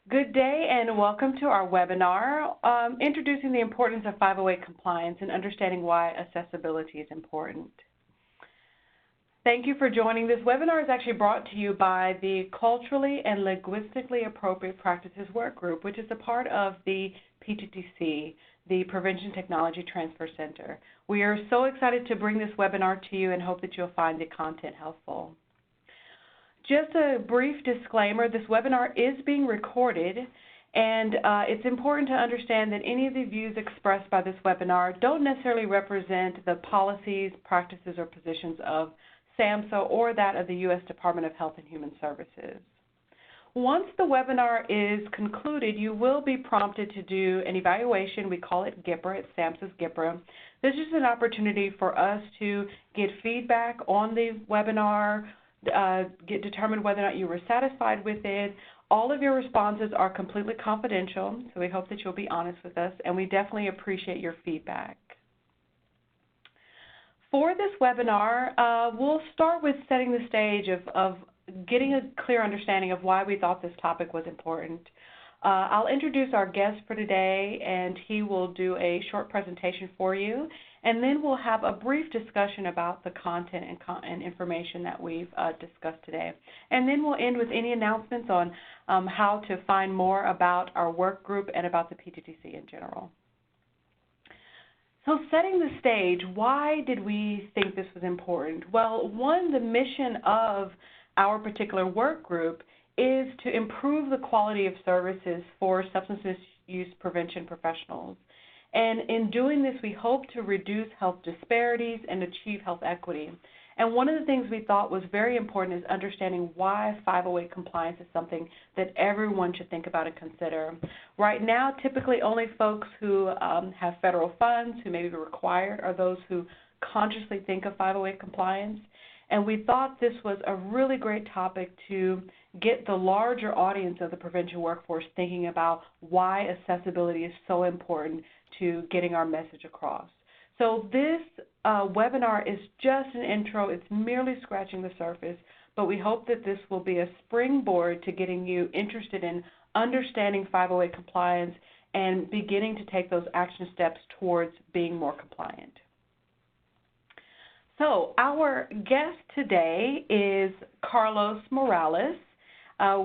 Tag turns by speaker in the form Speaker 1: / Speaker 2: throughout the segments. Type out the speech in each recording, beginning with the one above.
Speaker 1: Good day and welcome to our webinar, introducing the importance of 508 compliance and understanding why accessibility is important. Thank you for joining. This webinar is actually brought to you by the Culturally and Linguistically Appropriate Practices Work Group, which is a part of the PTTC, the Prevention Technology Transfer Center. We are so excited to bring this webinar to you and hope that you'll find the content helpful. Just a brief disclaimer, this webinar is being recorded, and it's important to understand that any of the views expressed by this webinar don't necessarily represent the policies, practices, or positions of SAMHSA or that of the U.S. Department of Health and Human Services. Once the webinar is concluded, you will be prompted to do an evaluation. We call it GIPRA. It's SAMHSA's GIPRA. This is an opportunity for us to get feedback on the webinar, determine whether or not you were satisfied with it. All of your responses are completely confidential, so we hope that you'll be honest with us, and we definitely appreciate your feedback. For this webinar, we'll start with setting the stage of getting a clear understanding of why we thought this topic was important. I'll introduce our guest for today, and he will do a short presentation for you. And then we'll have a brief discussion about the content and information that we've discussed today. And then we'll end with any announcements on how to find more about our work group and about the PTTC in general. So setting the stage, why did we think this was important? Well, one, the mission of our particular work group is to improve the quality of services for substance misuse prevention professionals. And in doing this, we hope to reduce health disparities and achieve health equity. And one of the things we thought was very important is understanding why 508 compliance is something that everyone should think about and consider. Right now, typically only folks who have federal funds, who may be required, are those who consciously think of 508 compliance. And we thought this was a really great topic to get the larger audience of the prevention workforce thinking about why accessibility is so important to getting our message across. So this webinar is just an intro. It's merely scratching the surface, but we hope that this will be a springboard to getting you interested in understanding 508 compliance and beginning to take those action steps towards being more compliant. So our guest today is Carlos Morales.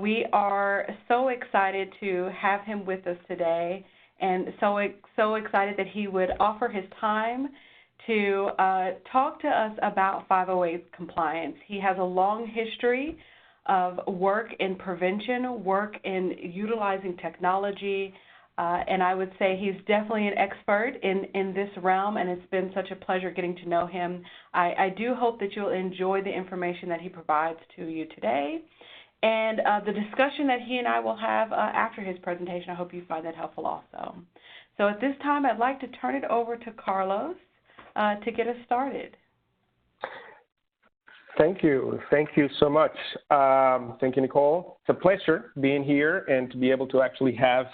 Speaker 1: We are so excited to have him with us today, and so excited that he would offer his time to talk to us about 508 compliance. He has a long history of work in prevention, work in utilizing technology, and I would say he's definitely an expert in this realm, and it's been such a pleasure getting to know him. I do hope that you'll enjoy the information that he provides to you today. And the discussion that he and I will have after his presentation, I hope you find that helpful also. So at this time, I'd like to turn it over to Carlos to get us started.
Speaker 2: Thank you. Thank you so much. Thank you, Nicole. It's a pleasure being here and to be able to actually have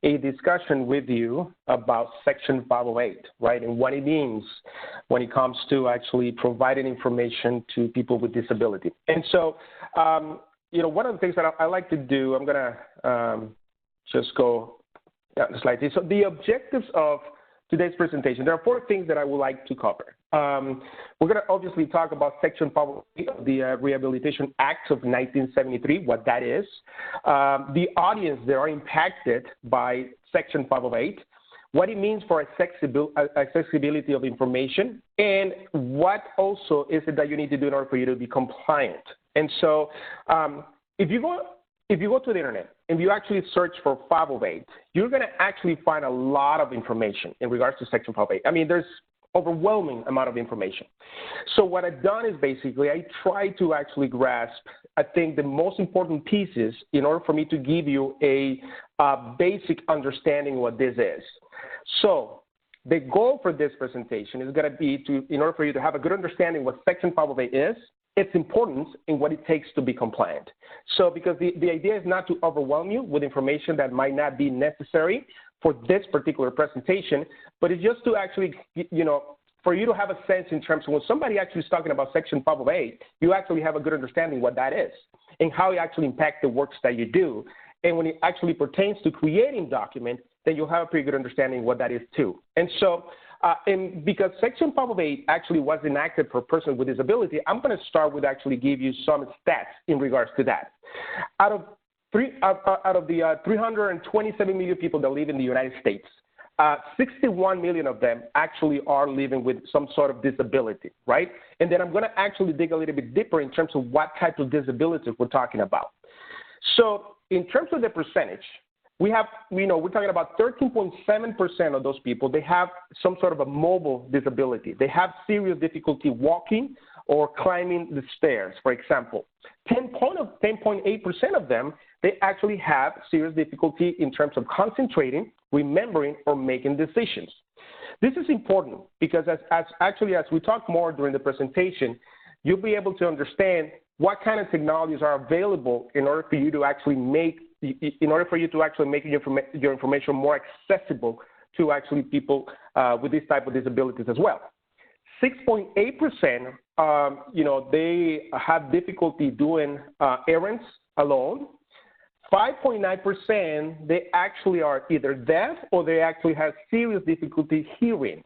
Speaker 2: a discussion with you about Section 508, right, and what it means when it comes to actually providing information to people with disability. And so, you know, one of the things that I like to do, I'm going to just go down the slide. So the objectives of today's presentation, there are 4 things that I would like to cover. We're going to obviously talk about Section 508 of the Rehabilitation Act of 1973, what that is, the audience that are impacted by Section 508, what it means for accessibility of information, and what also is it that you need to do in order for you to be compliant. And so if you go to the internet and you actually search for 508, you're going to actually find a lot of information in regards to Section 508. I mean, there's overwhelming amount of information. So what I've done is basically I try to actually grasp, I think, the most important pieces in order for me to give you a basic understanding of what this is. So the goal for this presentation is going to be in order for you to have a good understanding what Section 508 is, its importance, and what it takes to be compliant. So because the idea is not to overwhelm you with information that might not be necessary for this particular presentation, but it's just to actually, you know, for you to have a sense in terms of when somebody actually is talking about Section 508, you actually have a good understanding what that is and how it actually impacts the works that you do And when it actually pertains to creating documents, then you'll have a pretty good understanding what that is too. And so, and because Section 508 actually was enacted for persons with disability, I'm going to start with actually give you some stats in regards to that. Out of the 327 million people that live in the United States, 61 million of them actually are living with some sort of disability, right? And then I'm going to actually dig a little bit deeper in terms of what type of disability we're talking about. So in terms of the percentage, we have, we're talking about 13.7% of those people, they have some sort of a mobile disability. They have serious difficulty walking or climbing the stairs, for example. 10.8% of them, they actually have serious difficulty in terms of concentrating, remembering, or making decisions. This is important because as we talk more during the presentation, you'll be able to understand what kind of technologies are available in order for you to actually make your information more accessible to actually people with this type of disabilities as well. 6.8%, they have difficulty doing errands alone. 5.9%, they actually are either deaf or they actually have serious difficulty hearing.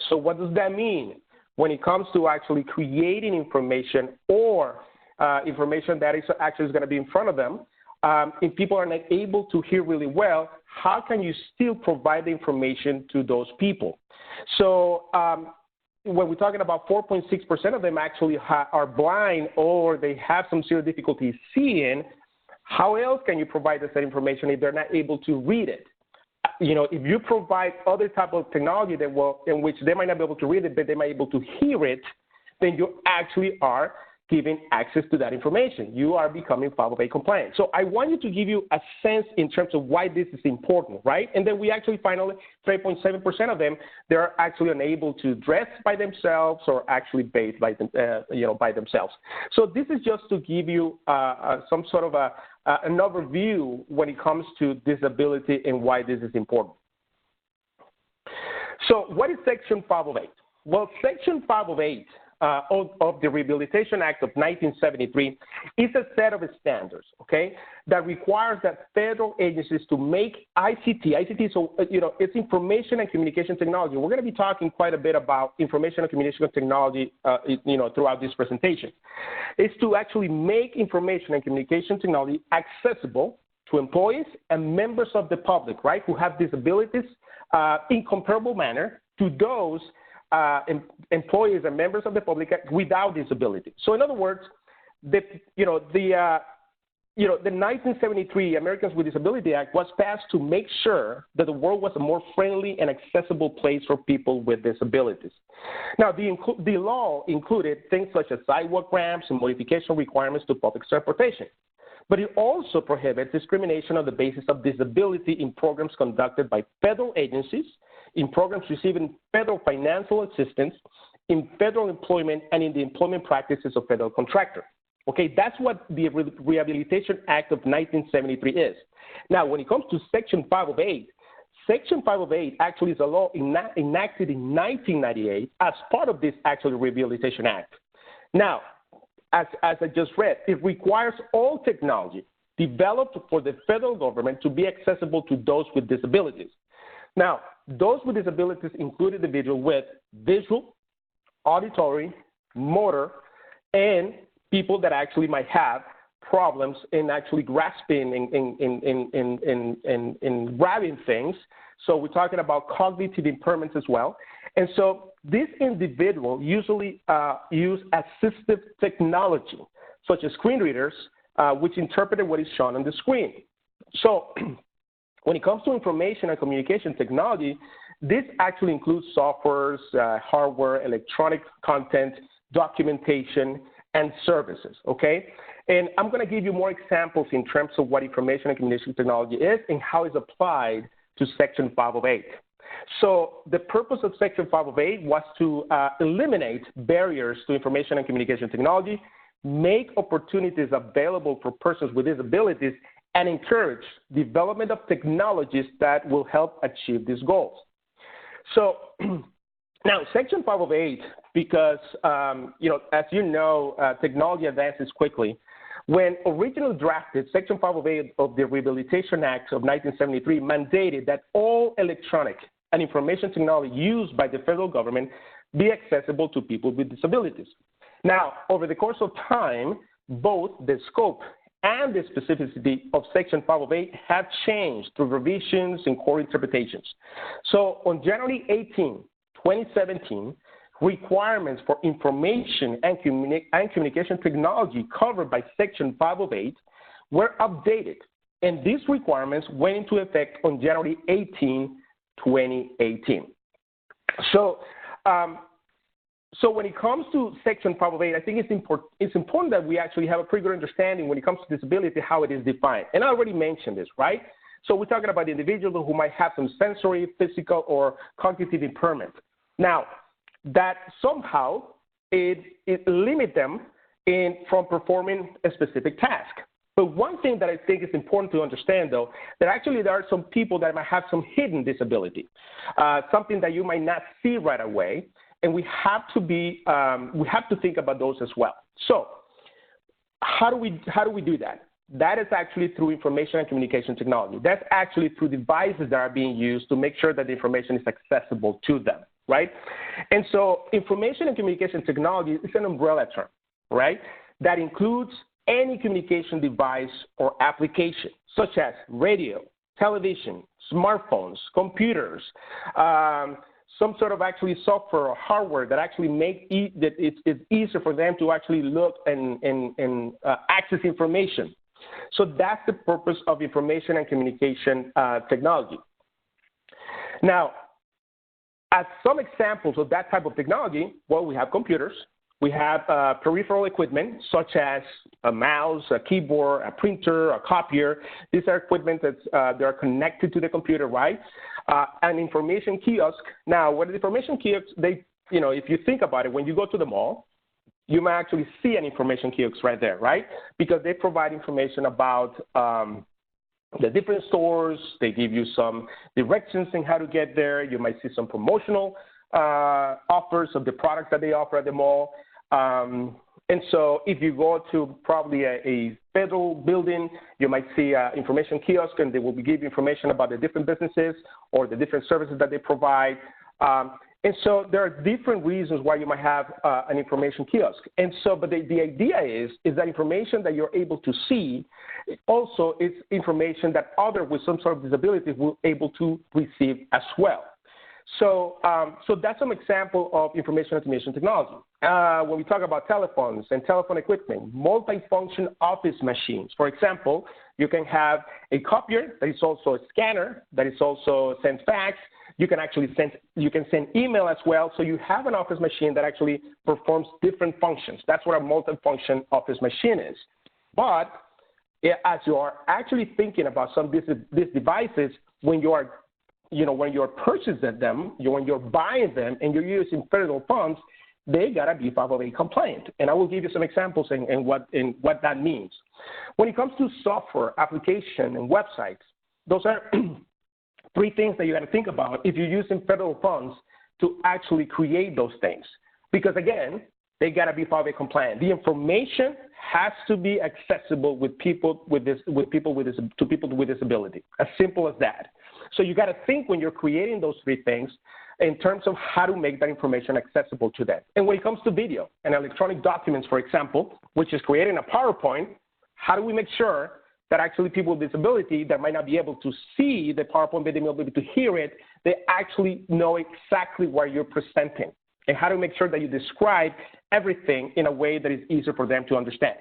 Speaker 2: So what does that mean? When it comes to actually creating information or information that is actually going to be in front of them, if people are not able to hear really well, how can you still provide the information to those people? So when we're talking about 4.6% of them actually are blind or they have some serious difficulty seeing, how else can you provide that information if they're not able to read it? If you provide other type of technology that in which they might not be able to read it, but they might be able to hear it, then you actually are giving access to that information. You are becoming 508 compliant. So I want you to give you a sense in terms of why this is important, right? And then we actually finally, 3.7% of them, they're actually unable to dress by themselves or actually bathe by themselves. So this is just to give you some sort of an overview when it comes to disability and why this is important. So what is Section 508? Well, Section 508 of the Rehabilitation Act of 1973 is a set of standards, okay, that requires that federal agencies to make ICT, so, it's information and communication technology. We're going to be talking quite a bit about information and communication technology, throughout this presentation. It's to actually make information and communication technology accessible to employees and members of the public, right, who have disabilities in comparable manner to those employees and members of the public without disability. So in other words, the 1973 Americans with Disability Act was passed to make sure that the world was a more friendly and accessible place for people with disabilities. Now, the law included things such as sidewalk ramps and modification requirements to public transportation. But it also prohibits discrimination on the basis of disability in programs conducted by federal agencies, in programs receiving federal financial assistance, in federal employment, and in the employment practices of federal contractors. Okay, that's what the Rehabilitation Act of 1973 is. Now, when it comes to Section 508, Section 508 actually is a law enacted in 1998 as part of this actual Rehabilitation Act. Now, as I just read, it requires all technology developed for the federal government to be accessible to those with disabilities. Now, those with disabilities include individuals with visual, auditory, motor, and people that actually might have problems in actually grasping in grabbing things. So we're talking about cognitive impairments as well. And so these individuals usually use assistive technology, such as screen readers, which interpret what is shown on the screen. So when it comes to information and communication technology, this actually includes softwares, hardware, electronic content, documentation, and services, okay? And I'm going to give you more examples in terms of what information and communication technology is and how it's applied to Section 508. So the purpose of Section 508 was to eliminate barriers to information and communication technology, make opportunities available for persons with disabilities, and encourage development of technologies that will help achieve these goals. So now, Section 508, because, as you know, technology advances quickly, When originally drafted, Section 508 of the Rehabilitation Act of 1973 mandated that all electronic and information technology used by the federal government be accessible to people with disabilities. Now, over the course of time, both the scope and the specificity of Section 508 have changed through revisions and court interpretations. So on January 18, 2017, requirements for information and communication technology covered by Section 508 were updated, and these requirements went into effect on January 18, 2018. So when it comes to Section 508, I think it's important that we actually have a pretty good understanding when it comes to disability, how it is defined. And I already mentioned this, right? So we're talking about individuals who might have some sensory, physical, or cognitive impairment. Now, that somehow it limits them from performing a specific task. But one thing that I think is important to understand, though, that actually there are some people that might have some hidden disability, something that you might not see right away, and we have to think about those as well. So, how do we do that? That is actually through information and communication technology. That's actually through devices that are being used to make sure that the information is accessible to them, right? And so information and communication technology is an umbrella term, right? That includes any communication device or application, such as radio, television, smartphones, computers, some sort of actually software or hardware that actually that it's easier for them to actually look and access information. So that's the purpose of information and communication technology. Now, as some examples of that type of technology, well, we have computers. We have peripheral equipment such as a mouse, a keyboard, a printer, a copier. These are equipment that are connected to the computer, right? An information kiosk. Now, what is information kiosks? If you think about it, when you go to the mall, you might actually see an information kiosk right there, right? Because they provide information about the different stores. They give you some directions on how to get there. You might see some promotional offers of the products that they offer at the mall. And so if you go to probably a federal building, you might see an information kiosk, and they will give you information about the different businesses or the different services that they provide. And so there are different reasons why you might have an information kiosk. And so, but the idea is that information that you're able to see also is information that others with some sort of disability will be able to receive as well. So, so that's some example of information and communication technology. When we talk about telephones and telephone equipment, multifunction office machines. For example, you can have a copier that is also a scanner that is also sends fax. You can actually send email as well. So you have an office machine that actually performs different functions. That's what a multifunction office machine is. But as you are actually thinking about some of these devices, when you're purchasing them, when you're buying them, and you're using federal funds, they gotta be 508 compliant. And I will give you some examples in what that means. When it comes to software, application, and websites, those are three things that you gotta think about if you're using federal funds to actually create those things. Because again, they gotta be 508 compliant. The information has to be accessible to people with disability. As simple as that. So you got to think when you're creating those three things in terms of how to make that information accessible to them. And when it comes to video and electronic documents, for example, which is creating a PowerPoint, how do we make sure that actually people with disability that might not be able to see the PowerPoint, but they may be able to hear it, they actually know exactly what you're presenting, and how to make sure that you describe everything in a way that is easier for them to understand.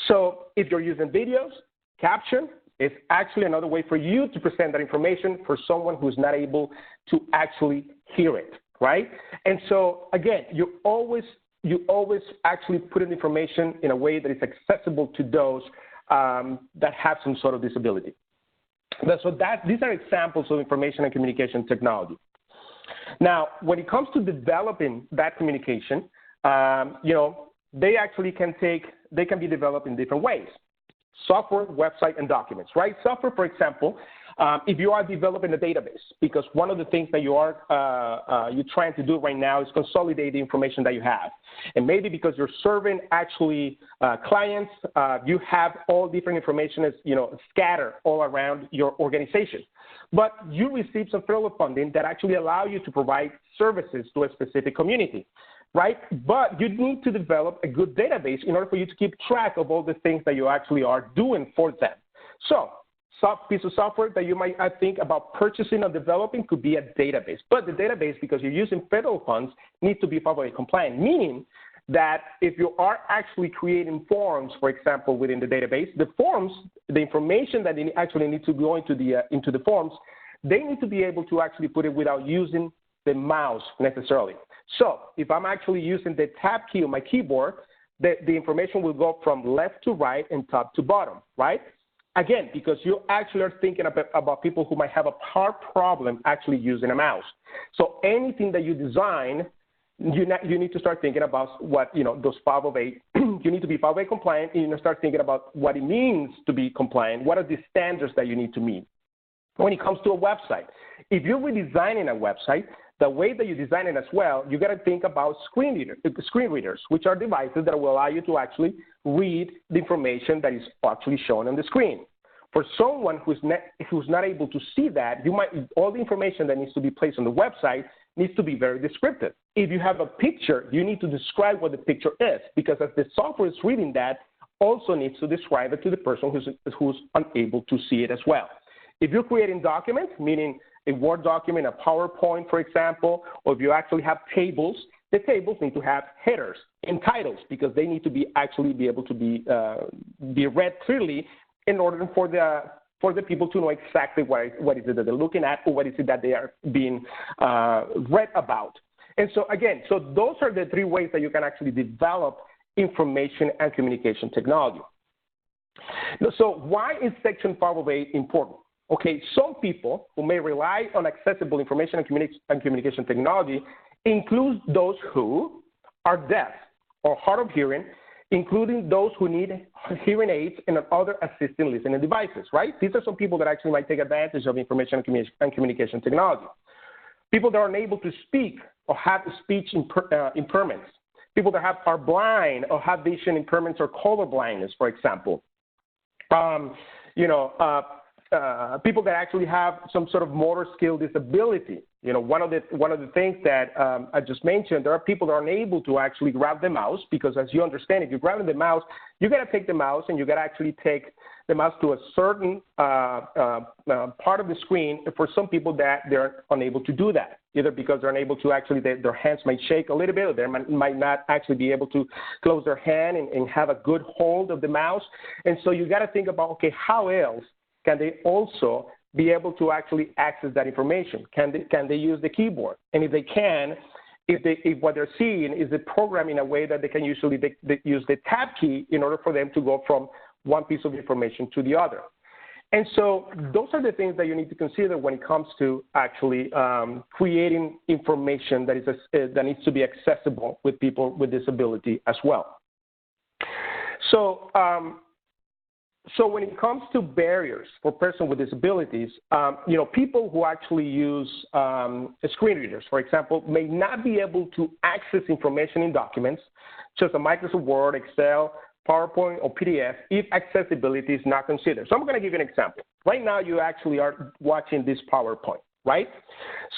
Speaker 2: So if you're using videos, caption, it's actually another way for you to present that information for someone who's not able to actually hear it, right? And so, again, you always actually put in information in a way that is accessible to those that have some sort of disability. So these are examples of information and communication technology. Now, when it comes to developing that communication, they actually can be developed in different ways. Software, website, and documents, right? Software, for example, If you are developing a database, because one of the things that you're trying to do right now is consolidate the information that you have. And maybe because you're serving actually clients, you have all different information as, scattered all around your organization. But you receive some federal funding that actually allow you to provide services to a specific community, right? But you need to develop a good database in order for you to keep track of all the things that you actually are doing for them. So, piece of software that you might think about purchasing or developing could be a database. But the database, because you're using federal funds, needs to be 508 compliant, meaning that if you are actually creating forms, for example, within the database, the forms, the information that they actually need to go into the forms, they need to be able to actually put it without using the mouse necessarily. So if I'm actually using the tab key on my keyboard, the information will go from left to right and top to bottom, right? Again, because you actually are thinking about people who might have a hard problem actually using a mouse. So anything that you design, you need to start thinking about what, those 508, you need to be 508 compliant, and you need to start thinking about what it means to be compliant. What are the standards that you need to meet? When it comes to a website, if you're redesigning a website, the way that you design it as well, you got to think about screen readers, which are devices that will allow you to actually read the information that is actually shown on the screen. For someone who's not able to see that, all the information that needs to be placed on the website needs to be very descriptive. If you have a picture, you need to describe what the picture is, because as the software is reading that, also needs to describe it to the person who's unable to see it as well. If you're creating documents, meaning a Word document, a PowerPoint, for example, or if you actually have tables, the tables need to have headers and titles, because they need to be able to be read clearly in order for the people to know exactly what is it that they're looking at, or what is it that they are being read about. And so again, those are the three ways that you can actually develop information and communication technology. So why is Section 508 important? Okay, some people who may rely on accessible information and communication technology include those who are deaf or hard of hearing, including those who need hearing aids and other assisting listening devices, right? These are some people that actually might take advantage of information and communication technology. People that are unable to speak or have speech impairments. People that are blind or have vision impairments or color blindness, for example. People that actually have some sort of motor skill disability. One of the things that I just mentioned, there are people that are unable to actually grab the mouse, because as you understand, if you're grabbing the mouse, you got to take the mouse and you got to actually take the mouse to a certain part of the screen. And for some people that they're unable to do that, either because they're unable to actually, their hands might shake a little bit, or they might not actually be able to close their hand and have a good hold of the mouse. And so you got to think about, okay, how else can they also be able to actually access that information? Can they use the keyboard? And if they can, if what they're seeing is the program in a way that they can usually use the tab key in order for them to go from one piece of information to the other. And so those are the things that you need to consider when it comes to actually creating information that needs to be accessible with people with disability as well. So when it comes to barriers for persons with disabilities, people who actually use screen readers, for example, may not be able to access information in documents, such as Microsoft Word, Excel, PowerPoint, or PDF, if accessibility is not considered. So I'm going to give you an example. Right now, you actually are watching this PowerPoint, right?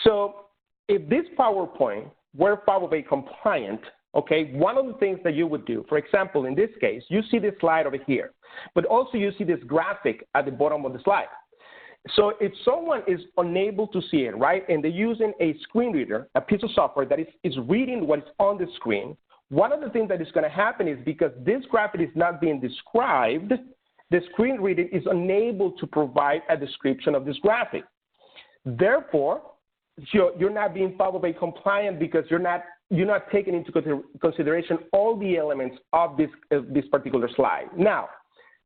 Speaker 2: So if this PowerPoint were 508 compliant, okay, one of the things that you would do, for example, in this case, you see this slide over here, but also you see this graphic at the bottom of the slide. So if someone is unable to see it, right, and they're using a screen reader, a piece of software that is reading what is on the screen, one of the things that is going to happen is because this graphic is not being described, the screen reader is unable to provide a description of this graphic. Therefore, you're not being 508 compliant because you're not taking into consideration all the elements of this particular slide. Now,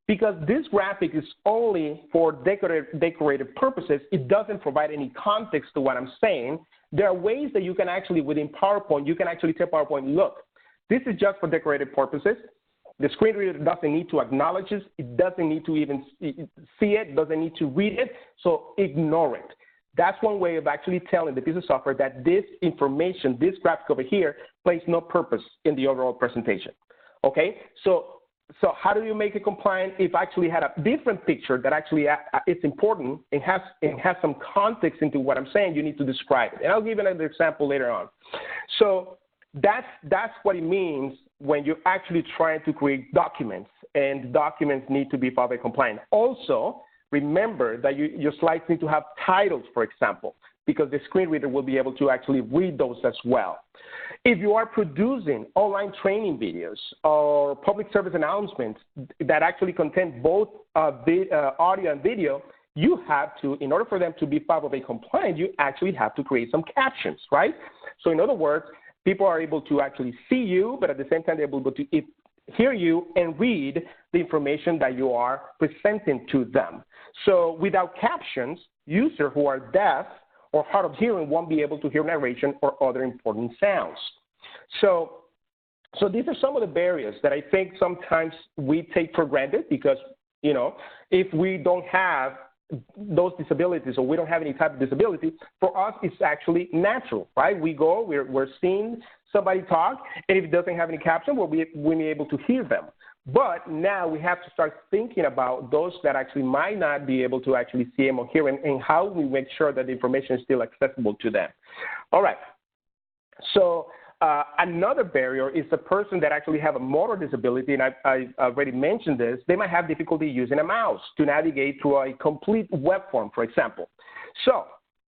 Speaker 2: because this graphic is only for decorative purposes, it doesn't provide any context to what I'm saying. There are ways that you can actually, within PowerPoint, you can actually tell PowerPoint, look, this is just for decorative purposes. The screen reader doesn't need to acknowledge it. It doesn't need to even see it, doesn't need to read it, so ignore it. That's one way of actually telling the piece of software that this information, this graphic over here, plays no purpose in the overall presentation. Okay? So how do you make it compliant? If I actually had a different picture that actually is important and has some context into what I'm saying, you need to describe it. And I'll give you another example later on. So that's what it means when you're actually trying to create documents, and documents need to be FABA compliant. Also, remember that your slides need to have titles, for example, because the screen reader will be able to actually read those as well. If you are producing online training videos or public service announcements that actually contain both audio and video, you have to, in order for them to be FABA compliant, you actually have to create some captions, right? So in other words, people are able to actually see you, but at the same time, they're able to hear you and read the information that you are presenting to them. So without captions, users who are deaf or hard of hearing won't be able to hear narration or other important sounds. So these are some of the barriers that I think sometimes we take for granted because, you know, if we don't have those disabilities or we don't have any type of disability, for us it's actually natural, right? We go, we're seeing somebody talk, and if it doesn't have any caption, we'll be able to hear them. But now we have to start thinking about those that actually might not be able to actually see them or hear them, and how we make sure that the information is still accessible to them. All right. So another barrier is the person that actually have a motor disability, and I already mentioned this. They might have difficulty using a mouse to navigate through a complete web form, for example. So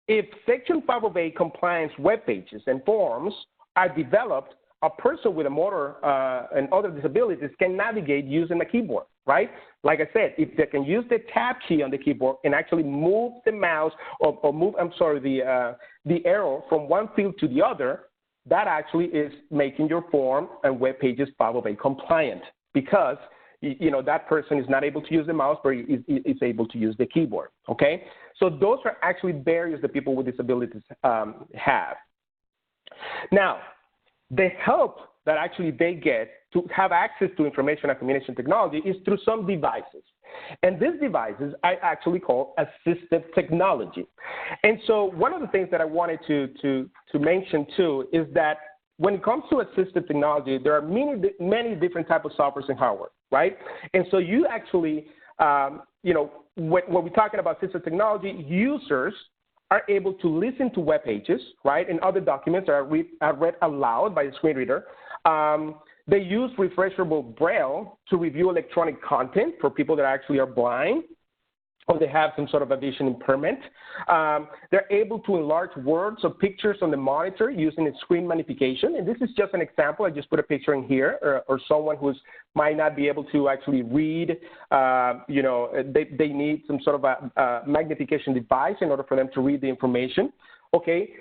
Speaker 2: if Section 508 compliance web pages and forms are developed, a person with a motor and other disabilities can navigate using a keyboard, right? Like I said, if they can use the tab key on the keyboard and actually move the mouse or move, the arrow from one field to the other, that actually is making your form and web pages 508 compliant, because you know that person is not able to use the mouse, but is able to use the keyboard. Okay, so those are actually barriers that people with disabilities have. Now, the help that actually they get to have access to information and communication technology is through some devices. And these devices I actually call assistive technology. And so one of the things that I wanted to mention too is that when it comes to assistive technology, there are many different types of software and hardware, right? And so you actually, you know, when we're talking about assistive technology, users are able to listen to web pages, right, and other documents that are read aloud by the screen reader. They use refreshable braille to review electronic content for people that actually are blind or they have some sort of a vision impairment. They're able to enlarge words or pictures on the monitor using a screen magnification. And this is just an example. I just put a picture in here, or someone who might not be able to actually read, you know, they need some sort of a magnification device in order for them to read the information. Okay.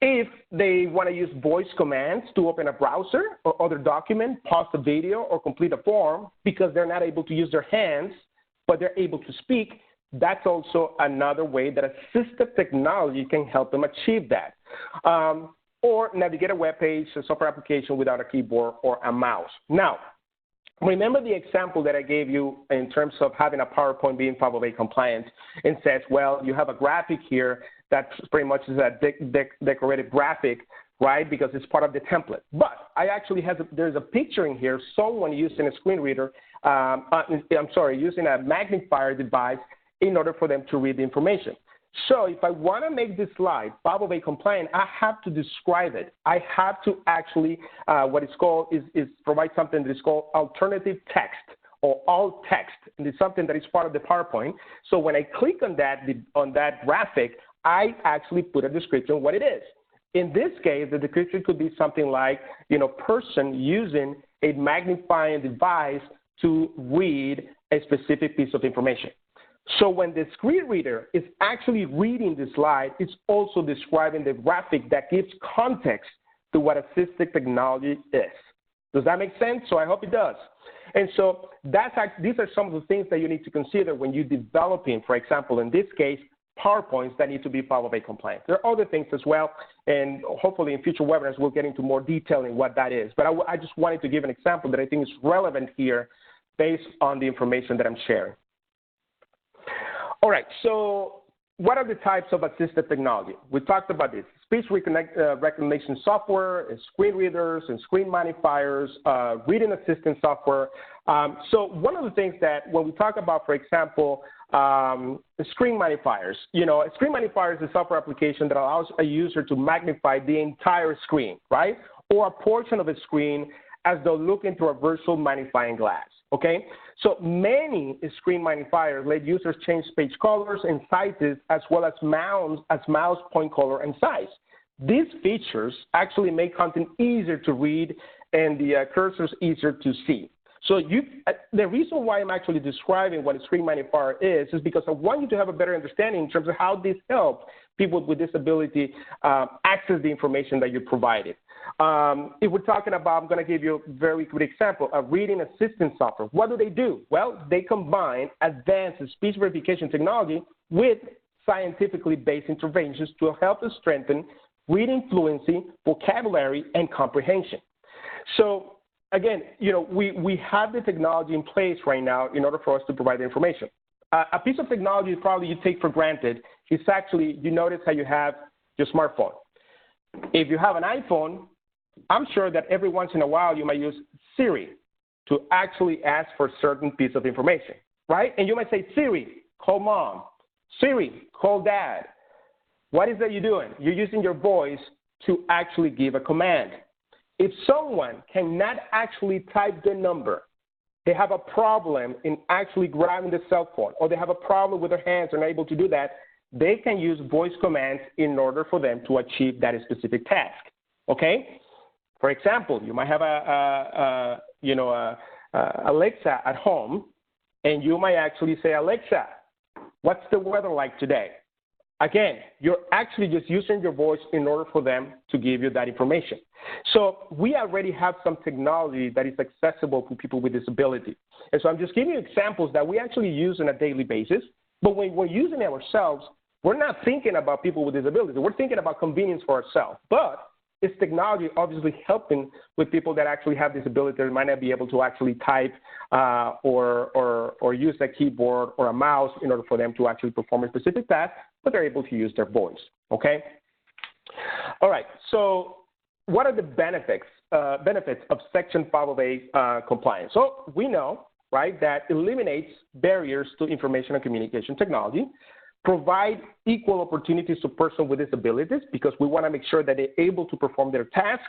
Speaker 2: If they want to use voice commands to open a browser or other document, pause the video, or complete a form because they're not able to use their hands, but they're able to speak, that's also another way that assistive technology can help them achieve that. Or navigate a web page, a software application without a keyboard or a mouse. Now, remember the example that I gave you in terms of having a PowerPoint being 508 compliant, and says, well, you have a graphic here that pretty much is a decorated graphic, right, because it's part of the template. But I actually there's a picture in here, someone using a screen reader, using a magnifier device in order for them to read the information. So if I want to make this slide 508 compliant, I have to describe it. I have to actually, what it's called is provide something that is called alternative text or alt text. And it's something that is part of the PowerPoint. So when I click on that graphic, I actually put a description of what it is. In this case, the description could be something like, you know, person using a magnifying device to read a specific piece of information. So when the screen reader is actually reading the slide, it's also describing the graphic that gives context to what assistive technology is. Does that make sense? So I hope it does. And so these are some of the things that you need to consider when you're developing, for example, in this case, PowerPoints that need to be 508 compliant. There are other things as well, and hopefully in future webinars we'll get into more detail in what that is. But I just wanted to give an example that I think is relevant here based on the information that I'm sharing. All right, so what are the types of assistive technology? We talked about this. Speech recognition software, and screen readers, and screen magnifiers, reading assistant software. So one of the things that when we talk about, for example, screen magnifiers, a screen magnifier is a software application that allows a user to magnify the entire screen, right? Or a portion of a screen as though looking through a virtual magnifying glass, okay? So many screen magnifiers let users change page colors and sizes as well as mouse point color and size. These features actually make content easier to read and the cursors easier to see. So the reason why I'm actually describing what a screen magnifier is because I want you to have a better understanding in terms of how this helps people with disability access the information that you provided. If we're talking about, I'm going to give you a very good example of reading assistant software. What do? Well, they combine advanced speech verification technology with scientifically based interventions to help us strengthen reading fluency, vocabulary, and comprehension. So again, we have the technology in place right now in order for us to provide the information. A piece of technology probably you take for granted is actually, you notice how you have your smartphone. If you have an iPhone, I'm sure that every once in a while you might use Siri to actually ask for a certain piece of information, right? And you might say, Siri, call mom. Siri, call dad. What is that you're doing? You're using your voice to actually give a command. If someone cannot actually type the number, they have a problem in actually grabbing the cell phone, or they have a problem with their hands and are able to do that, they can use voice commands in order for them to achieve that specific task, okay? For example, you might have Alexa at home, and you might actually say, Alexa, what's the weather like today? Again, you're actually just using your voice in order for them to give you that information. So we already have some technology that is accessible to people with disability. And so I'm just giving you examples that we actually use on a daily basis. But when we're using it ourselves, we're not thinking about people with disabilities. We're thinking about convenience for ourselves. But it's technology obviously helping with people that actually have disabilities that might not be able to actually type or use a keyboard or a mouse in order for them to actually perform a specific task, but they're able to use their voice, okay? All right, so what are the benefits of Section 508 compliance? So we know, right, that eliminates barriers to information and communication technology, provide equal opportunities to persons with disabilities because we want to make sure that they're able to perform their task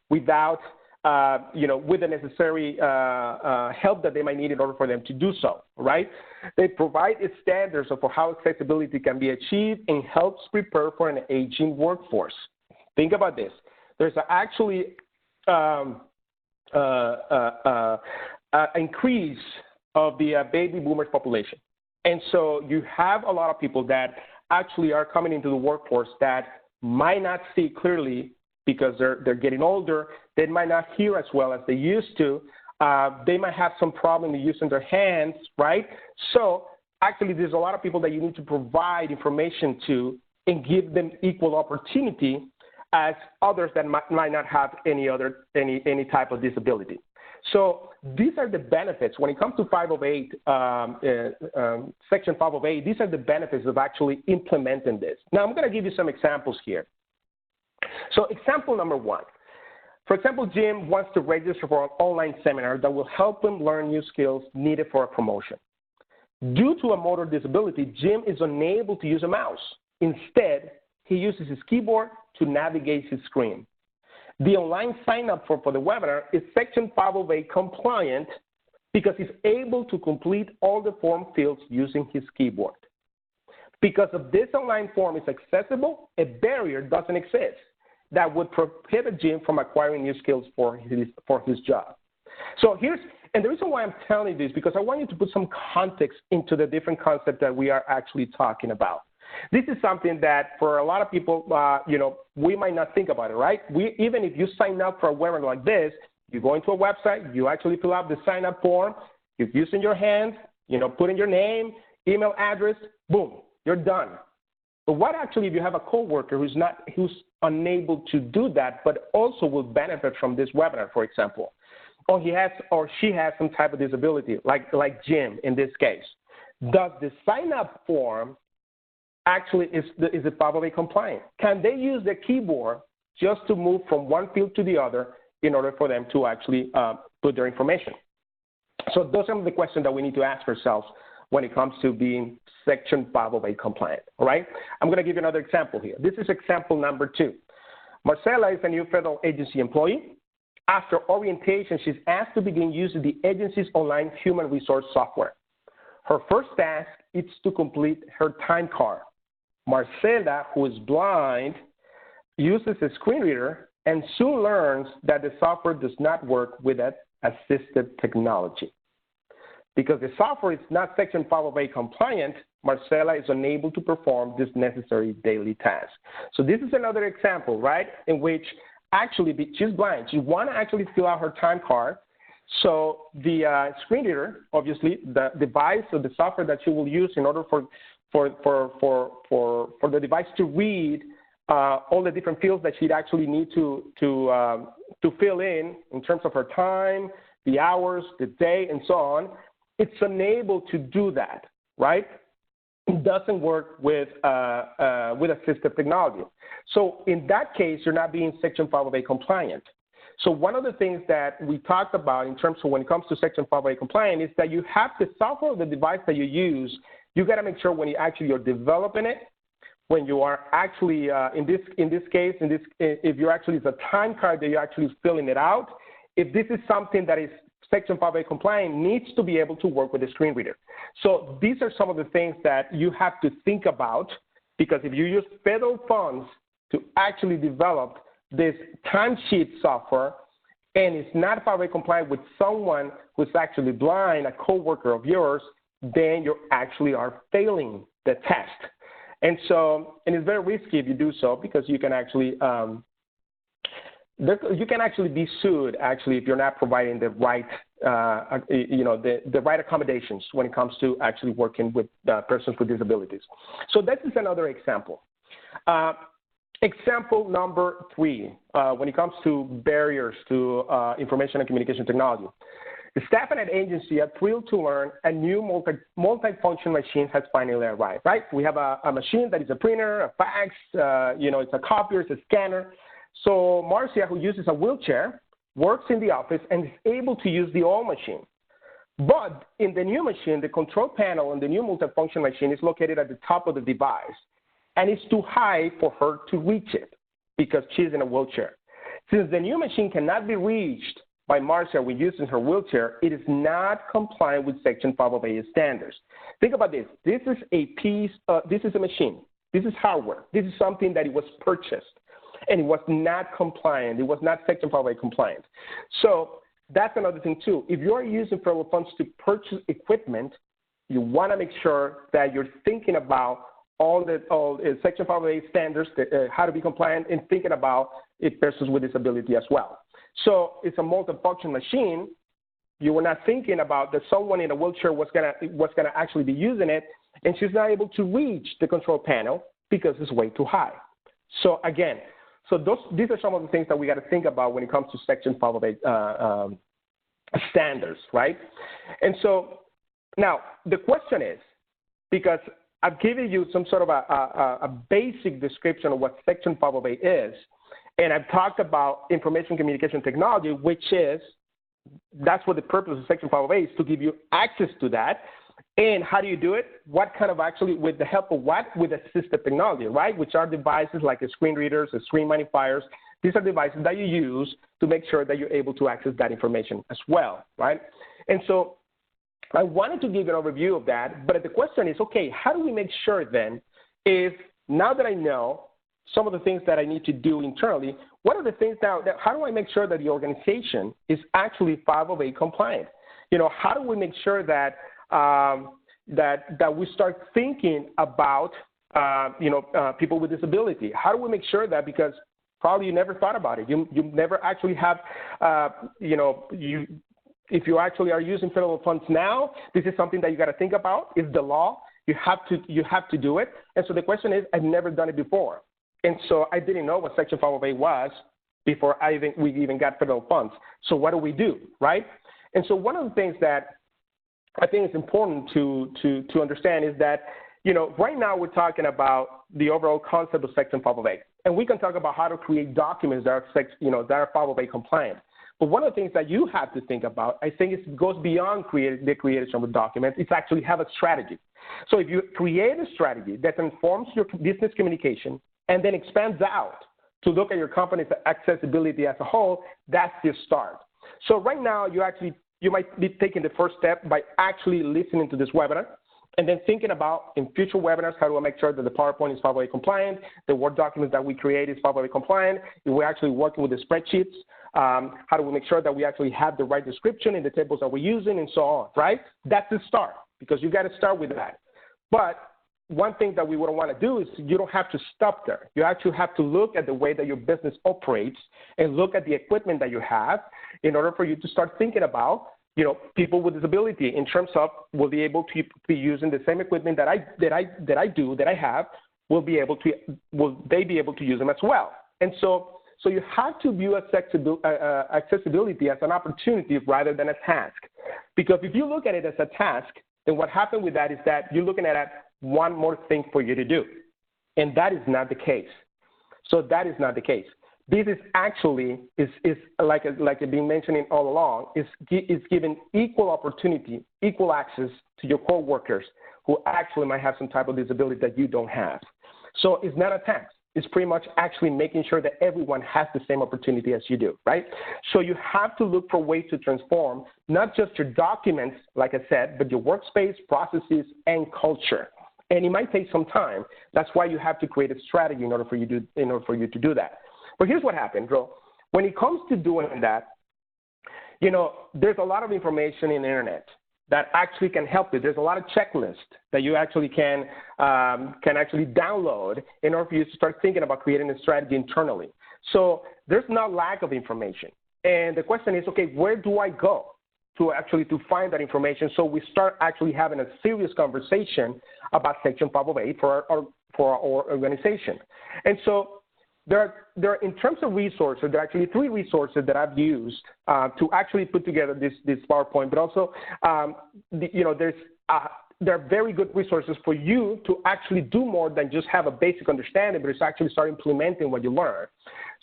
Speaker 2: without, with the necessary help that they might need in order for them to do so, right? They provide standards for how accessibility can be achieved and helps prepare for an aging workforce. Think about this. There's actually increase of the baby boomers population. And so you have a lot of people that actually are coming into the workforce that might not see clearly because they're getting older. They might not hear as well as they used to. They might have some problem using their hands, right? So actually there's a lot of people that you need to provide information to and give them equal opportunity as others that might not have any type of disability. So these are the benefits. When it comes to 508, Section 508, these are the benefits of actually implementing this. Now, I'm going to give you some examples here. So example number one. For example, Jim wants to register for an online seminar that will help him learn new skills needed for a promotion. Due to a motor disability, Jim is unable to use a mouse. Instead, he uses his keyboard to navigate his screen. The online sign-up for the webinar is Section 508 compliant because he's able to complete all the form fields using his keyboard. Because of this online form is accessible, a barrier doesn't exist that would prohibit Jim from acquiring new skills for his job. So and the reason why I'm telling you this because I want you to put some context into the different concepts that we are actually talking about. This is something that for a lot of people, we might not think about it, right? Even if you sign up for a webinar like this, you go into a website, you actually fill out the sign-up form, you're using your hands, put in your name, email address, boom, you're done. But what actually if you have a coworker who's unable to do that, but also will benefit from this webinar, for example, or he has or she has some type of disability, like Jim in this case? Does the sign-up form actually is it 508 compliant? Can they use the keyboard just to move from one field to the other in order for them to actually put their information? So those are the questions that we need to ask ourselves when it comes to being Section 508 compliant, all right? I'm going to give you another example here. This is example number 2. Marcela is a new federal agency employee. After orientation, she's asked to begin using the agency's online human resource software. Her first task is to complete her time card. Marcela, who is blind, uses a screen reader and soon learns that the software does not work with assistive technology. Because the software is not Section 508 compliant, Marcela is unable to perform this necessary daily task. So this is another example, right, in which actually she's blind. She wants to actually fill out her time card. So the screen reader, obviously, the device or the software that she will use in order for the device to read all the different fields that she'd actually need to fill in terms of her time, the hours, the day, and so on. It's unable to do that, right? It doesn't work with assistive technology. So in that case, you're not being Section 508 compliant. So one of the things that we talked about in terms of when it comes to Section 508 compliant is that you have the software of the device that you use. You got to make sure when you actually are developing it, when you are actually in this case, if you're actually the time card that you're actually filling it out, if this is something that is Section 508 compliant, needs to be able to work with the screen reader. So these are some of the things that you have to think about, because if you use federal funds to actually develop this timesheet software and it's not 508 compliant with someone who's actually blind, a coworker of yours, then you actually are failing the test. And so, and it's very risky if you do so, because you can actually be sued actually if you're not providing the right, the right accommodations when it comes to actually working with persons with disabilities. So that is another example. Example number 3, when it comes to barriers to information and communication technology. The staff at an agency are thrilled to learn a new multi-function machine has finally arrived, right? We have a machine that is a printer, a fax, it's a copier, it's a scanner. So Marcia, who uses a wheelchair, works in the office and is able to use the old machine. But in the new machine, the control panel on the new multifunction machine is located at the top of the device, and it's too high for her to reach it because she's in a wheelchair. Since the new machine cannot be reached by Marcia when using her wheelchair, it is not compliant with Section 508 standards. Think about this. This is a machine. This is hardware. This is something that it was purchased, and it was not compliant. It was not Section 508 compliant. So that's another thing too. If you are using federal funds to purchase equipment, you want to make sure that you're thinking about all Section 508 standards, how to be compliant, and thinking about persons with disability as well. So it's a multifunction machine. You were not thinking about that someone in a wheelchair was gonna actually be using it, and she's not able to reach the control panel because it's way too high. So again, these are some of the things that we got to think about when it comes to Section 508 standards, right? And so now the question is, because I've given you some sort of a basic description of what Section 508 is, and I've talked about information communication technology, that's what the purpose of Section 508 is, to give you access to that. And how do you do it? What kind of actually, with the help of what? With assistive technology, right? Which are devices like screen readers, screen magnifiers. These are devices that you use to make sure that you're able to access that information as well, right? And so I wanted to give an overview of that, but the question is, okay, how do we make sure then, if now that I know some of the things that I need to do internally, what are the things how do I make sure that the organization is actually 508 compliant? How do we make sure that that we start thinking about people with disability? How do we make sure that, because probably you never thought about it, you never actually have if you actually are using federal funds now, this is something that you got to think about. Is the law you have to do it. And so the question is, I've never done it before. And so I didn't know what Section 508 was before we even got federal funds. So what do, right? And so one of the things that I think is important to understand is that, right now we're talking about the overall concept of Section 508. And we can talk about how to create documents that are, that are 508 compliant. But one of the things that you have to think about, I think it goes beyond the creation of a document. It's actually have a strategy. So if you create a strategy that informs your business communication and then expands out to look at your company's accessibility as a whole, that's your start. So right now, you might be taking the first step by actually listening to this webinar and then thinking about in future webinars, how do I make sure that the PowerPoint is 508 compliant, the Word documents that we create is 508 compliant, if we're actually working with the spreadsheets, how do we make sure that we actually have the right description in the tables that we're using and so on, right? That's the start, because you got to start with that. But one thing that we wouldn't want to do is you don't have to stop there. You actually have to look at the way that your business operates and look at the equipment that you have in order for you to start thinking about, people with disability in terms of will be able to be using the same equipment that I have, will they be able to use them as well? And so you have to view accessibility as an opportunity rather than a task. Because if you look at it as a task, then what happened with that is that you're looking at one more thing for you to do. And that is not the case. So that is not the case. This is actually, is like I've been mentioning all along, is giving equal opportunity, equal access to your coworkers who actually might have some type of disability that you don't have. So it's not a task. It's pretty much actually making sure that everyone has the same opportunity as you do, right? So you have to look for ways to transform not just your documents, like I said, but your workspace, processes, and culture. And it might take some time. That's why you have to create a strategy in order for you to do that. But here's what happens, bro. When it comes to doing that, there's a lot of information in the internet that actually can help you. There's a lot of checklists that you actually can actually download in order for you to start thinking about creating a strategy internally. So there's no lack of information. And the question is, okay, where do I go to find that information? So we start actually having a serious conversation about Section 508 for our organization. And so there are, in terms of resources, there are actually 3 resources that I've used to actually put together this PowerPoint, but also, there are very good resources for you to actually do more than just have a basic understanding, but it's actually start implementing what you learn.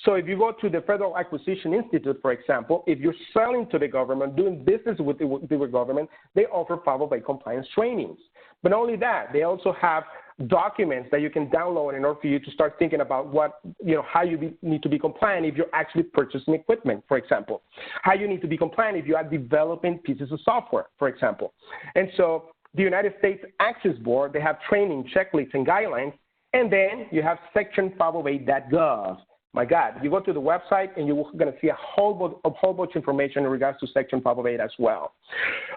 Speaker 2: So if you go to the Federal Acquisition Institute, for example, if you're selling to the government, doing business with the government, they offer 508 compliance trainings. But not only that, they also have documents that you can download in order for you to start thinking about how you need to be compliant if you're actually purchasing equipment, for example. How you need to be compliant if you are developing pieces of software, for example. And so the United States Access Board, they have training, checklists, and guidelines. And then you have section508.gov. My God, you go to the website and you're going to see a whole bunch of information in regards to Section 508 as well.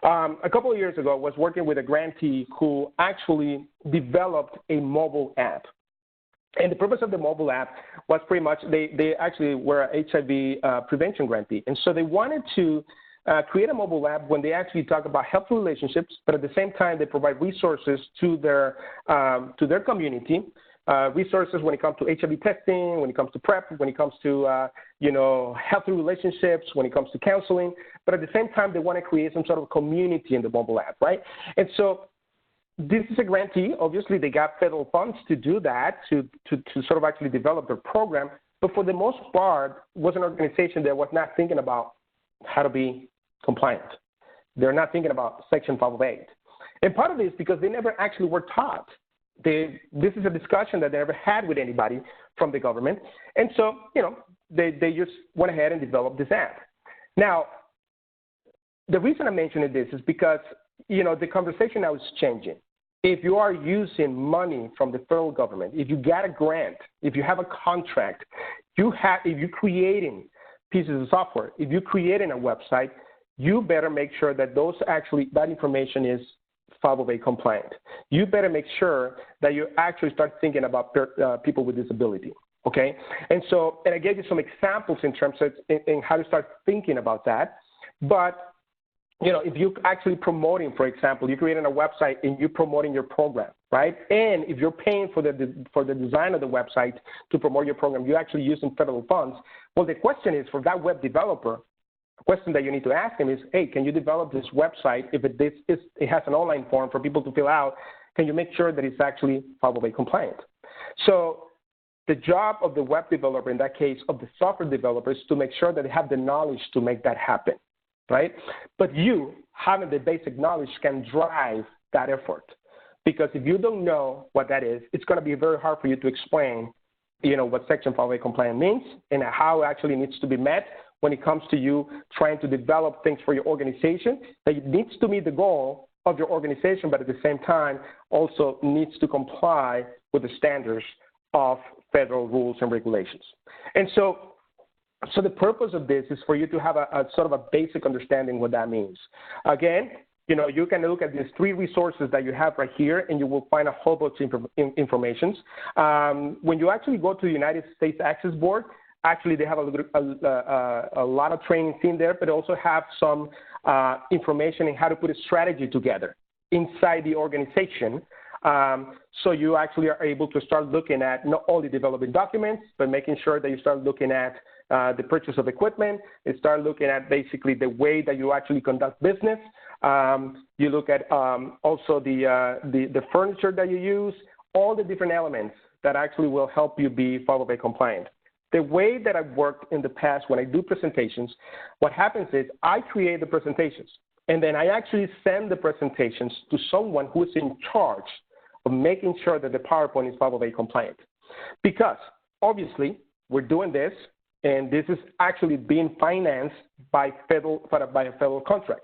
Speaker 2: A couple of years ago, I was working with a grantee who actually developed a mobile app. And the purpose of the mobile app was pretty much, they actually were an HIV prevention grantee. And so they wanted to create a mobile app when they actually talk about healthy relationships, but at the same time, they provide resources to their community. Resources when it comes to HIV testing, when it comes to PrEP, when it comes to, healthy relationships, when it comes to counseling. But at the same time, they want to create some sort of community in the mobile app, right? And so this is a grantee. Obviously, they got federal funds to do that, to sort of actually develop their program. But for the most part, it was an organization that was not thinking about how to be compliant. They're not thinking about Section 508. And part of it is because they never actually were taught. This is a discussion that they never had with anybody from the government. And so, they just went ahead and developed this app. Now, the reason I'm mentioning this is because, the conversation now is changing. If you are using money from the federal government, if you got a grant, if you have a contract, if you're creating pieces of software, if you're creating a website, you better make sure that that information is 508 compliant. You better make sure that you actually start thinking about people with disability, okay? And I gave you some examples in terms of in how to start thinking about that. But if you're actually promoting, for example, you're creating a website and you're promoting your program, right? And if you're paying for the design of the website to promote your program, you're actually using federal funds. Well, the question is, for that web developer, the question that you need to ask him is, hey, can you develop this website if it has an online form for people to fill out? Can you make sure that it's actually 508 compliant? So the job of the web developer, in that case, of the software developer, is to make sure that they have the knowledge to make that happen, right? But you, having the basic knowledge, can drive that effort. Because if you don't know what that is, it's going to be very hard for you to explain, what Section 508 compliant means and how it actually needs to be met when it comes to you trying to develop things for your organization, that it needs to meet the goal of your organization, but at the same time also needs to comply with the standards of federal rules and regulations. And so the purpose of this is for you to have a sort of a basic understanding what that means. Again, you can look at these 3 resources that you have right here, and you will find a whole bunch of information. When you actually go to the United States Access Board, actually they have a lot of trainings in there, but also have some information on how to put a strategy together inside the organization. So you actually are able to start looking at not only developing documents, but making sure that you start looking at the purchase of equipment, and start looking at basically the way that you actually conduct business. You look at also the furniture that you use, all the different elements that actually will help you be 508 compliant. The way that I've worked in the past when I do presentations, what happens is I create the presentations, and then I actually send the presentations to someone who is in charge of making sure that the PowerPoint is 508 compliant. Because obviously we're doing this, and this is actually being financed by a federal contract.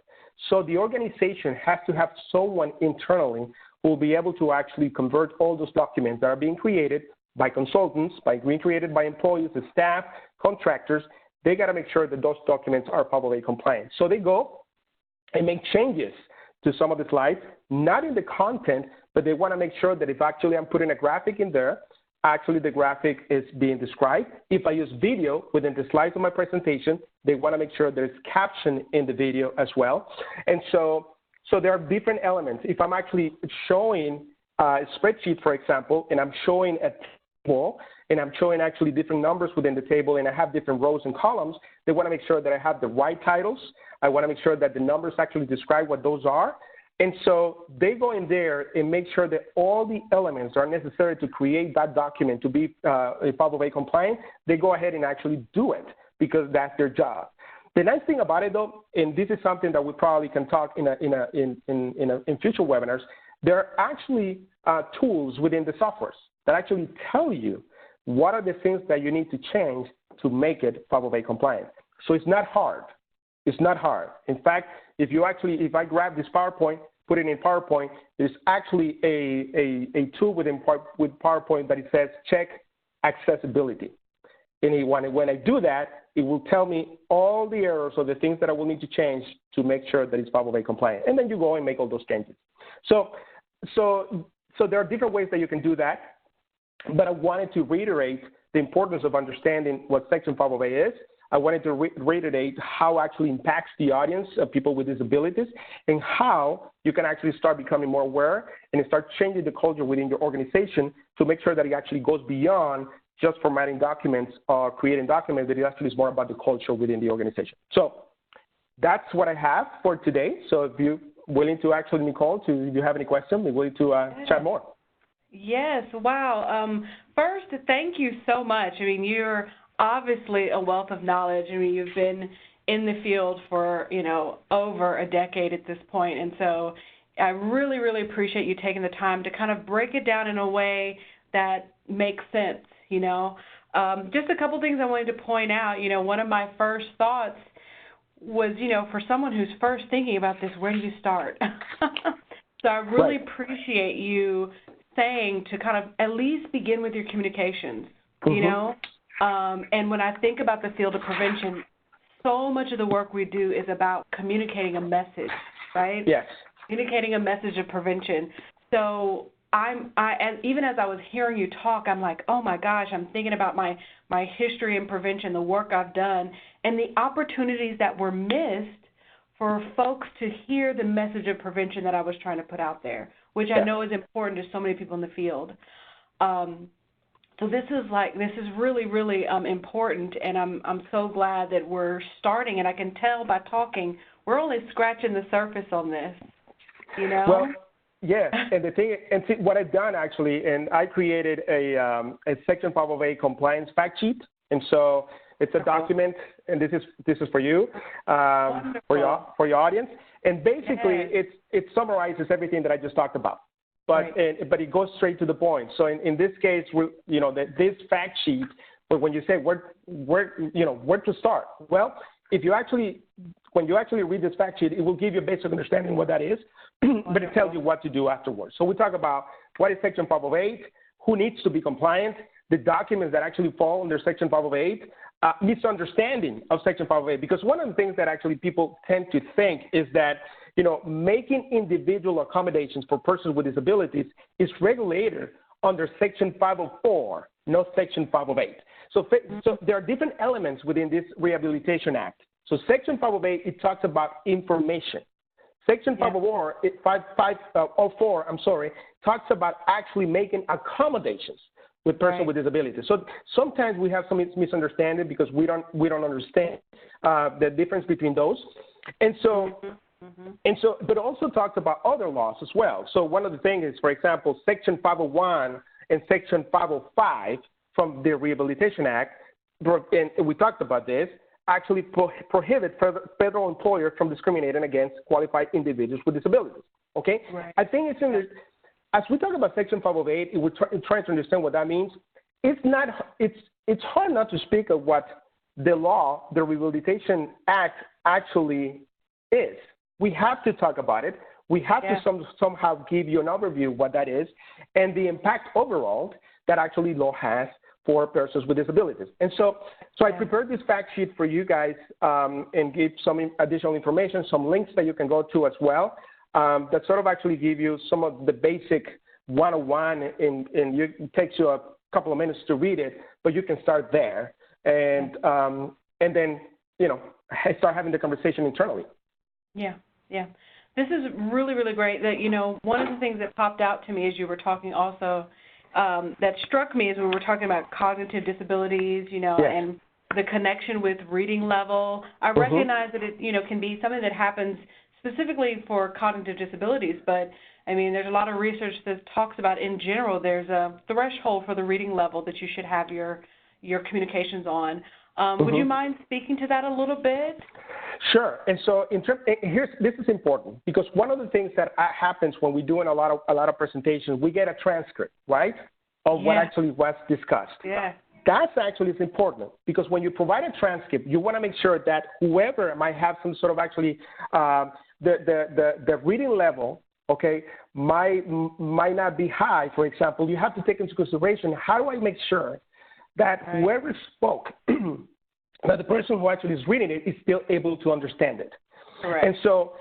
Speaker 2: So the organization has to have someone internally who will be able to actually convert all those documents that are being created by consultants, being created by employees, the staff, contractors. They got to make sure that those documents are 508 compliant. So they go and make changes to some of the slides, not in the content, but they want to make sure that if actually I'm putting a graphic in there, actually the graphic is being described. If I use video within the slides of my presentation, they want to make sure there's caption in the video as well. And so there are different elements. If I'm actually showing a spreadsheet, for example, and I'm showing a table, and I'm showing actually different numbers within the table, and I have different rows and columns, they want to make sure that I have the right titles. I want to make sure that the numbers actually describe what those are. And so they go in there and make sure that all the elements are necessary to create that document to be 508 compliant. They go ahead and actually do it because that's their job. The nice thing about it, though, and this is something that we probably can talk in future webinars, there are actually tools within the softwares that actually tell you what are the things that you need to change to make it 508 compliant. So it's not hard. It's not hard. In fact, if I grab this PowerPoint, put it in PowerPoint, there's actually a tool with PowerPoint that it says check accessibility. And when I do that, it will tell me all the errors or the things that I will need to change to make sure that it's 508 compliant. And then you go and make all those changes. So there are different ways that you can do that, but I wanted to reiterate the importance of understanding what Section 508 is. I wanted to reiterate how it actually impacts the audience of people with disabilities and how you can actually start becoming more aware and start changing the culture within your organization to make sure that it actually goes beyond just formatting documents or creating documents, that it actually is more about the culture within the organization. So that's what I have for today. So if you're willing to actually, Nicole, if you have any questions, we're willing to chat more.
Speaker 1: Yes, wow. First, thank you so much. I mean, you're obviously a wealth of knowledge. I mean, you've been in the field for, over a decade at this point. And so I really, really appreciate you taking the time to kind of break it down in a way that makes sense, Just a couple things I wanted to point out. One of my first thoughts was, for someone who's first thinking about this, where do you start? So I really appreciate you saying to kind of at least begin with your communications, And when I think about the field of prevention, so much of the work we do is about communicating a message, right?
Speaker 2: Yes.
Speaker 1: Communicating a message of prevention. So and even as I was hearing you talk, I'm like, oh my gosh, I'm thinking about my history in prevention, the work I've done, and the opportunities that were missed for folks to hear the message of prevention that I was trying to put out there, which I know is important to so many people in the field. So this is really, really important, and I'm so glad that we're starting. And I can tell by talking, we're only scratching the surface on this. You know.
Speaker 2: Well, yeah, and the thing, and see, what I've done actually, and I created a Section 508 compliance fact sheet, and so it's a document, and this is for you, for your audience, and basically it summarizes everything that I just talked about. But but it goes straight to the point. So in this case, this fact sheet. But when you say where to start, well, when you actually read this fact sheet, it will give you a basic understanding what that is, but it tells you what to do afterwards. So we talk about what is Section 508, who needs to be compliant, the documents that actually fall under Section 508, misunderstanding of Section 508, because one of the things that actually people tend to think is that making individual accommodations for persons with disabilities is regulated under Section 504, not Section 508. So there are different elements within this Rehabilitation Act. So Section 508, it talks about information. Section 504, talks about actually making accommodations with persons with disabilities. So sometimes we have some misunderstanding because we don't understand the difference between those. And so, but it also talks about other laws as well. So one of the things is, for example, Section 501 and Section 505 from the Rehabilitation Act, and we talked about this, actually prohibit federal employers from discriminating against qualified individuals with disabilities. Okay? Right. I think it's in the, as we talk about Section 508, we're trying to understand what that means. It's hard not to speak of what the law, the Rehabilitation Act, actually is. We have to talk about it. We have to somehow give you an overview of what that is and the impact overall that actually law has for persons with disabilities. And so I prepared this fact sheet for you guys and give some additional information, some links that you can go to as well that sort of actually give you some of the basic 101, and it takes you a couple of minutes to read it, but you can start there and then, start having the conversation internally. Yeah. This is really, really great. That one of the things that popped out to me as you were talking also that struck me as we were talking about cognitive disabilities, and the connection with reading level. I recognize that it, can be something that happens specifically for cognitive disabilities, but I mean, there's a lot of research that talks about in general there's a threshold for the reading level that you should have your communications on. Would you mind speaking to that a little bit? Sure. And so this is important because one of the things that happens when we're doing a lot of presentations, we get a transcript, right, of what actually was discussed. Yeah. That's actually is important because when you provide a transcript, you want to make sure that whoever might have some sort of actually the reading level, okay, might not be high. For example, you have to take into consideration, how do I make sure that whoever spoke, that the person who actually is reading it is still able to understand it. Correct. And so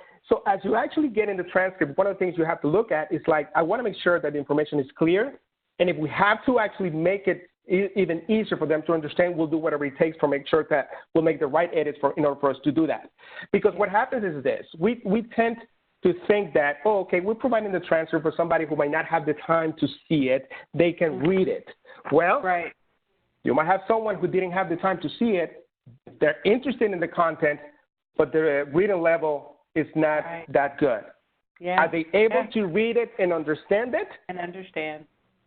Speaker 2: as you actually get in the transcript, one of the things you have to look at is I want to make sure that the information is clear, and if we have to actually make it even easier for them to understand, we'll do whatever it takes to make sure that we'll make the right edits in order for us to do that. Because what happens is this, we tend to think that, we're providing the transcript for somebody who might not have the time to see it, they can read it. Well, you might have someone who didn't have the time to see it, they're interested in the content, but their reading level is not that good. Yeah. Are they able to read it and understand it? And understand.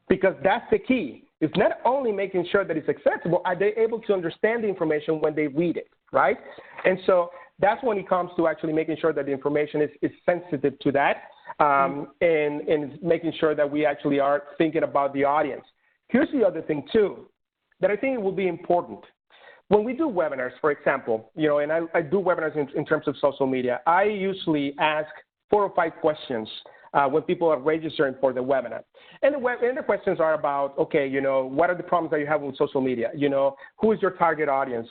Speaker 2: Because that's the key. It's not only making sure that it's accessible, are they able to understand the information when they read it, right? And so that's when it comes to actually making sure that the information is sensitive to that and making sure that we actually are thinking about the audience. Here's the other thing, too, that I think will be important. When we do webinars, for example, and I do webinars in terms of social media, I usually ask 4 or 5 questions when people are registering for the webinar. And the questions are about, what are the problems that you have with social media? Who is your target audience?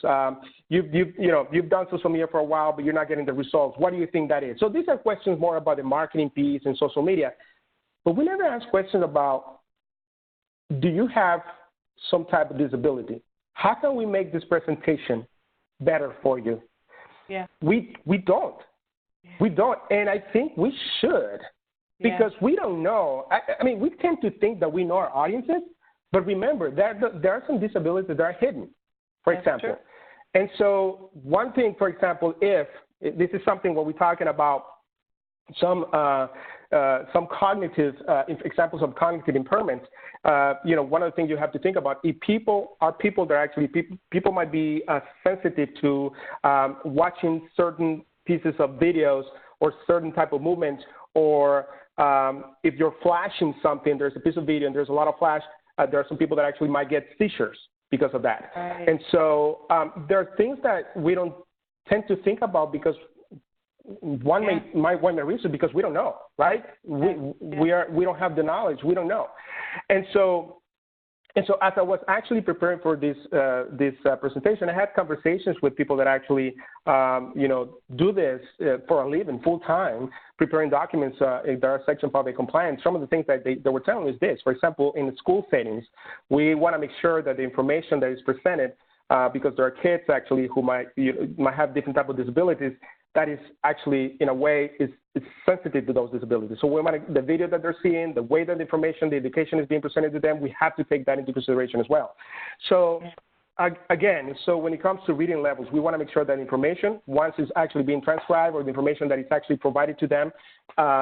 Speaker 2: You've done social media for a while, but you're not getting the results. What do you think that is? So these are questions more about the marketing piece and social media. But we never ask questions about, do you have some type of disability? How can we make this presentation better for you? Yeah. We don't. We don't, and I think we should, because we don't know. I mean, we tend to think that we know our audiences, but remember, there are some disabilities that are hidden, for example. And so one thing, for example, if this is something when we're talking about some cognitive examples of cognitive impairments, you know, one of the things you have to think about, if people that are actually, people might be sensitive to watching certain pieces of videos or certain type of movements, or if you're flashing something, there's a piece of video and there's a lot of flash, there are some people that actually might get seizures because of that.
Speaker 1: Right.
Speaker 2: And so there are things that we don't tend to think about because one may reason because we don't know, right? We don't have the knowledge, we don't know. And so as I was actually preparing for this presentation, I had conversations with people that actually, you know, do this for a living, full time, preparing documents that are Section 5A compliant. Some of the things that they were telling me is this. For example, in the school settings, we want to make sure that the information that is presented, because there are kids actually who might have different type of disabilities, that is actually, in a way, is sensitive to those disabilities. So we want the video that they're seeing, the way that the information, the education is being presented to them, we have to take that into consideration as well. So again, so when it comes to reading levels, we want to make sure that information, once it's actually being transcribed, or the information that is actually provided to them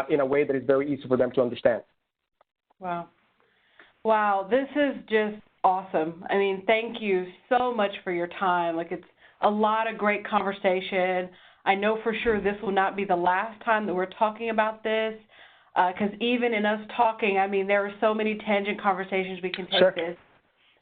Speaker 2: in a way that is very easy for them to understand.
Speaker 1: Wow. Wow, this is just awesome. I mean, thank you so much for your time. Like, it's a lot of great conversation. I know for sure this will not be the last time that we're talking about this, because even in us talking, I mean, there are so many tangent conversations we can take this.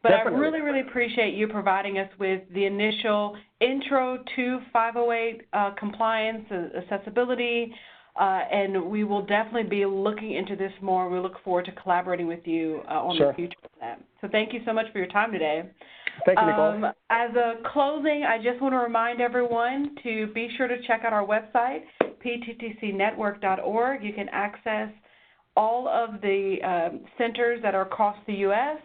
Speaker 1: But definitely. I really, really appreciate you providing us with the initial intro to 508 compliance, accessibility, and we will definitely be looking into this more. We look forward to collaborating with you on the future of that. So thank you so much for your time today.
Speaker 2: Thank you, Nicole.
Speaker 1: As a closing, I just want to remind everyone to be sure to check out our website, pttcnetwork.org. You can access all of the centers that are across the U.S.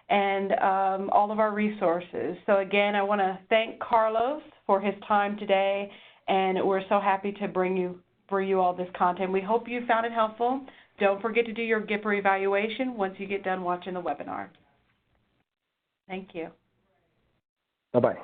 Speaker 1: and all of our resources. So again, I want to thank Carlos for his time today, and we're so happy to bring you all this content. We hope you found it helpful. Don't forget to do your GIPR evaluation once you get done watching the webinar. Thank you.
Speaker 2: Bye-bye.